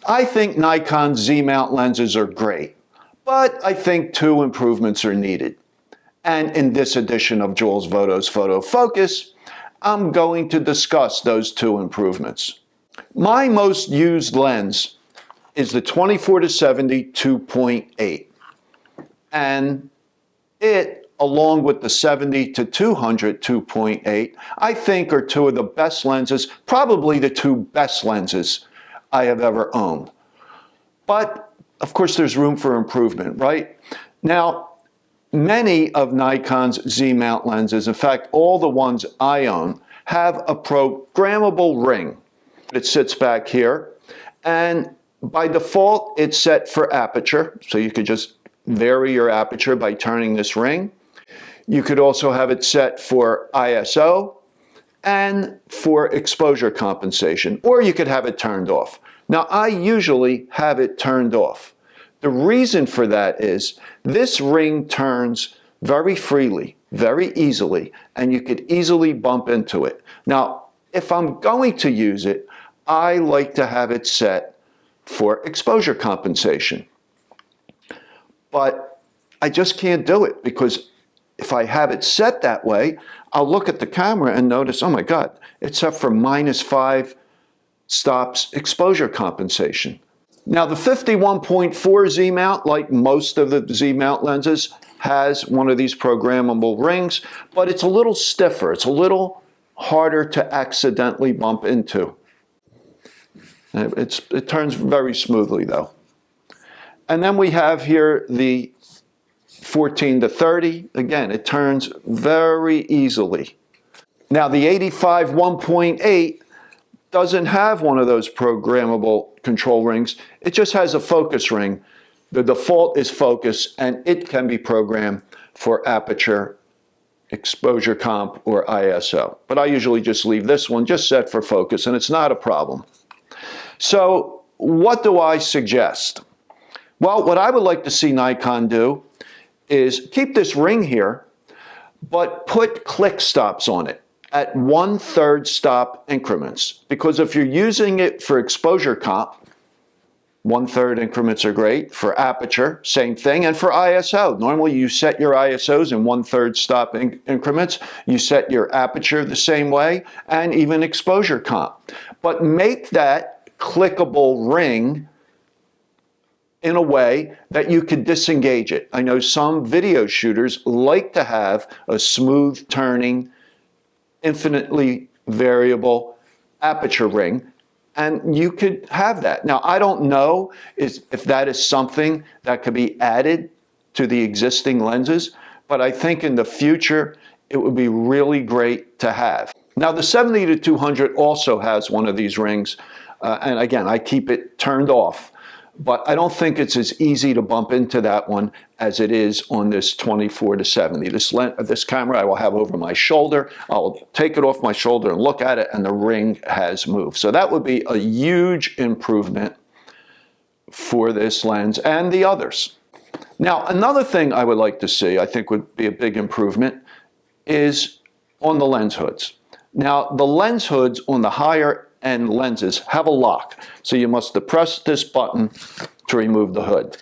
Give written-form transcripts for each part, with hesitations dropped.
I think Nikon Z mount lenses are great, but I think two improvements are needed. And in this edition of Jules Voto's Photo Focus, I'm going to discuss those two improvements. My most used lens is the 24-70 2.8. And it, along with the 70-200 2.8, I think are two of the best lenses, probably the two best lenses I have ever owned. But, of course, there's room for improvement, right? Now, many of Nikon's Z mount lenses, in fact, all the ones I own, have a programmable ring. It sits back here, and by default, it's set for aperture, so you could just vary your aperture by turning this ring. You could also have it set for ISO and for exposure compensation, or you could have it turned off. Now, I usually have it turned off. The reason for that is this ring turns very freely, very easily, and you could easily bump into it. Now, if I'm going to use it, I like to have it set for exposure compensation. But I just can't do it because if I have it set that way, I'll look at the camera and notice, oh my God, it's set for -5 stops exposure compensation. Now the 51.4 Z mount, like most of the Z mount lenses, has one of these programmable rings, but it's a little stiffer. It's a little harder to accidentally bump into. It turns very smoothly though. And then we have here the 14-30. Again, it turns very easily. Now the 85 1.8 doesn't have one of those programmable control rings. It just has a focus ring. The default is focus, and it can be programmed for aperture, exposure comp, or ISO. But I usually just leave this one just set for focus, and it's not a problem. So what do I suggest? Well, what I would like to see Nikon do is keep this ring here, but put click stops on it at 1/3 stop increments. Because if you're using it for exposure comp, 1/3 increments are great. For aperture, same thing. And for ISO, normally you set your ISOs in 1/3 stop increments. You set your aperture the same way, and even exposure comp. But make that clickable ring in a way that you could disengage it. I know some video shooters like to have a smooth turning, infinitely variable aperture ring, and you could have that. Now, I don't know if that is something that could be added to the existing lenses, but I think in the future it would be really great to have. Now, the 70-200 also has one of these rings, and again, I keep it turned off. But I don't think it's as easy to bump into that one as it is on this 24-70. This camera I will have over my shoulder. I'll take it off my shoulder and look at it, and the ring has moved. So that would be a huge improvement for this lens and the others. Now, another thing I would like to see, I think would be a big improvement, is on the lens hoods. Now, the lens hoods on the higher end lenses have a lock, so you must depress this button to remove the hood.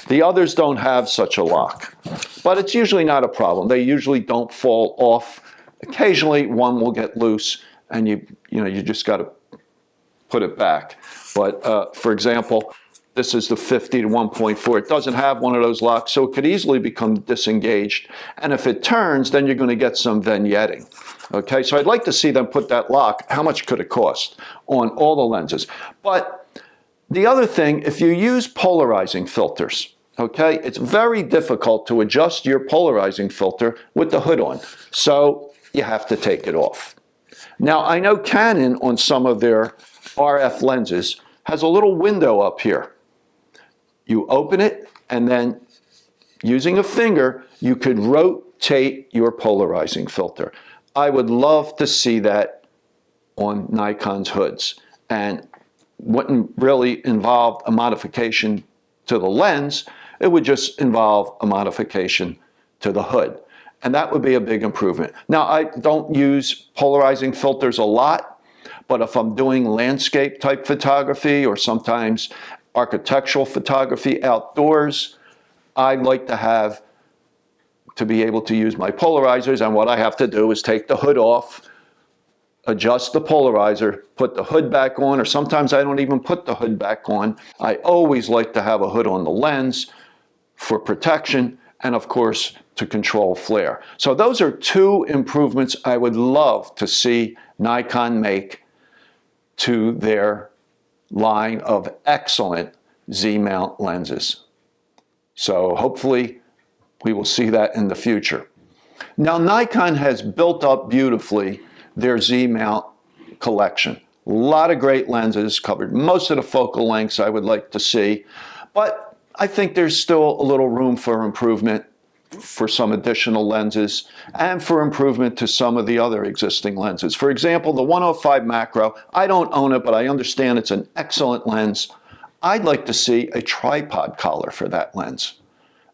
The others don't have such a lock, but it's usually not a problem. They usually don't fall off. Occasionally one will get loose, and you just got to put it back. But for example, this is the 50-1.4. It doesn't have one of those locks, so it could easily become disengaged. And if it turns, then you're going to get some vignetting. Okay, so I'd like to see them put that lock. How much could it cost on all the lenses? But the other thing, if you use polarizing filters, okay, it's very difficult to adjust your polarizing filter with the hood on. So you have to take it off. Now, I know Canon on some of their RF lenses has a little window up here. You open it, and then using a finger, you could rotate your polarizing filter. I would love to see that on Nikon's hoods, and wouldn't really involve a modification to the lens. It would just involve a modification to the hood, and that would be a big improvement. Now, I don't use polarizing filters a lot, But if I'm doing landscape type photography or sometimes architectural photography outdoors, I'd like to be able to use my polarizers, and what I have to do is take the hood off, adjust the polarizer, put the hood back on, or sometimes I don't even put the hood back on. I always like to have a hood on the lens for protection and, of course, to control flare. So those are two improvements I would love to see Nikon make to their line of excellent Z-mount lenses. So hopefully we will see that in the future. Now, Nikon has built up beautifully their Z-mount collection. A lot of great lenses, covered most of the focal lengths I would like to see, but I think there's still a little room for improvement for some additional lenses and for improvement to some of the other existing lenses. For example, the 105 macro, I don't own it, but I understand it's an excellent lens. I'd like to see a tripod collar for that lens.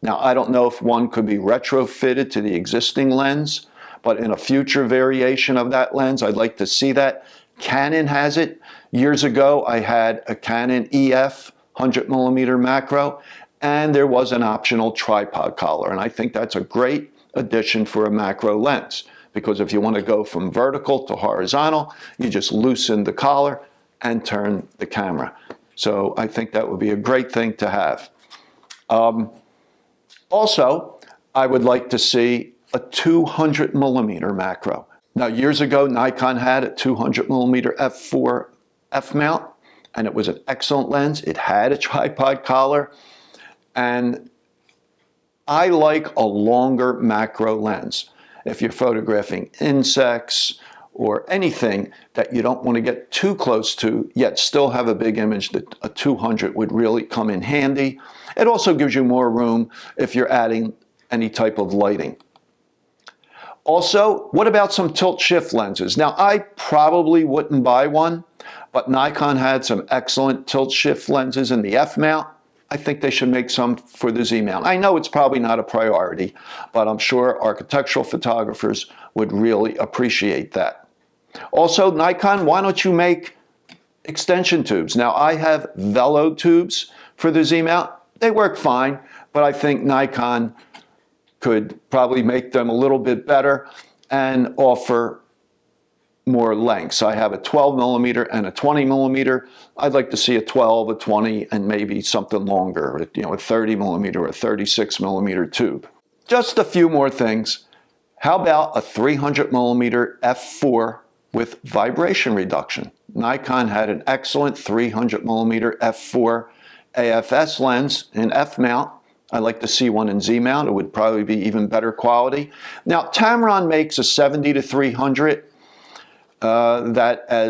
Now, I don't know if one could be retrofitted to the existing lens, but in a future variation of that lens, I'd like to see that. Canon has it. Years ago, I had a Canon EF 100mm macro, and there was an optional tripod collar, and I think that's a great addition for a macro lens, because if you want to go from vertical to horizontal, you just loosen the collar and turn the camera. So I think that would be a great thing to have. Also, I would like to see a 200mm macro. Now, years ago, Nikon had a 200mm f4 f-mount, and it was an excellent lens. It had a tripod collar, and I like a longer macro lens. If you're photographing insects or anything that you don't want to get too close to, yet still have a big image, that a 200 would really come in handy. It also gives you more room if you're adding any type of lighting. Also, what about some tilt shift lenses? Now, I probably wouldn't buy one, but Nikon had some excellent tilt shift lenses in the F-mount. I think they should make some for the Z-mount. I know it's probably not a priority, but I'm sure architectural photographers would really appreciate that. Also, Nikon, why don't you make extension tubes? Now, I have Velo tubes for the Z-mount. They work fine, but I think Nikon could probably make them a little bit better and offer more lengths. I have a 12mm and a 20mm. I'd like to see a 12, a 20, and maybe something longer, a 30mm or a 36mm tube. Just a few more things. How about a 300mm f4 with vibration reduction? Nikon had an excellent 300mm f4 AFS lens in f-mount. I'd like to see one in Z-mount. It would probably be even better quality. Now, Tamron makes a 70-300.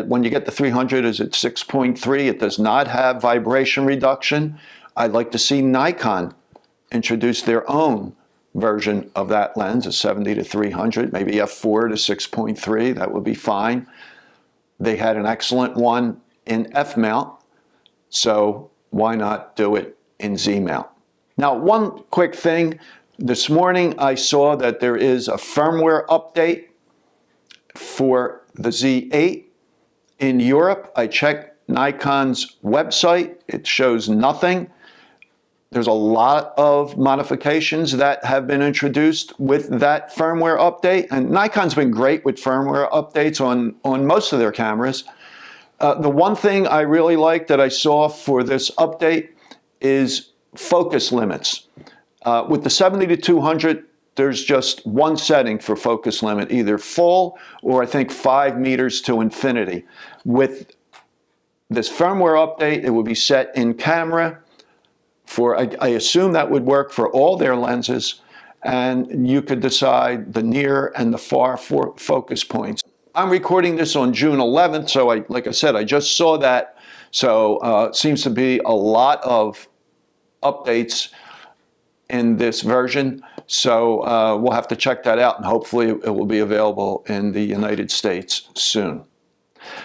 When you get the 300 is at 6.3. It does not have vibration reduction. I'd like to see Nikon introduce their own version of that lens, a 70-300, maybe f4 to 6.3. That would be fine. They had an excellent one in f-mount, so why not do it in Z-mount? Now, one quick thing. This morning I saw that there is a firmware update for the Z8 in Europe. I checked Nikon's website. It shows nothing. There's a lot of modifications that have been introduced with that firmware update, and Nikon's been great with firmware updates on most of their cameras. The one thing I really like that I saw for this update is focus limits. With the 70-200, there's just one setting for focus limit, either full or I think 5 meters to infinity. With this firmware update, it would be set in camera for, I assume that would work for all their lenses, and you could decide the near and the far focus points. I'm recording this on June 11th, so like I said, I just saw that. So it seems to be a lot of updates in this version. So we'll have to check that out, and hopefully it will be available in the United States soon.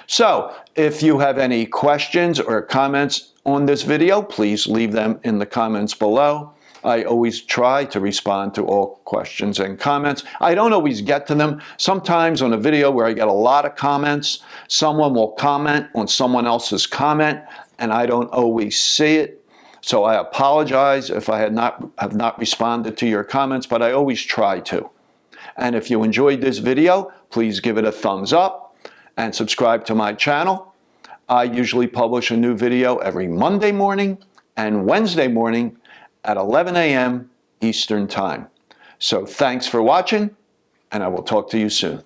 So if you have any questions or comments on this video, please leave them in the comments below. I always try to respond to all questions and comments. I don't always get to them. Sometimes on a video where I get a lot of comments, someone will comment on someone else's comment, and I don't always see it. So I apologize if I have not responded to your comments, but I always try to. And if you enjoyed this video, please give it a thumbs up and subscribe to my channel. I usually publish a new video every Monday morning and Wednesday morning at 11 a.m. Eastern Time. So thanks for watching, and I will talk to you soon.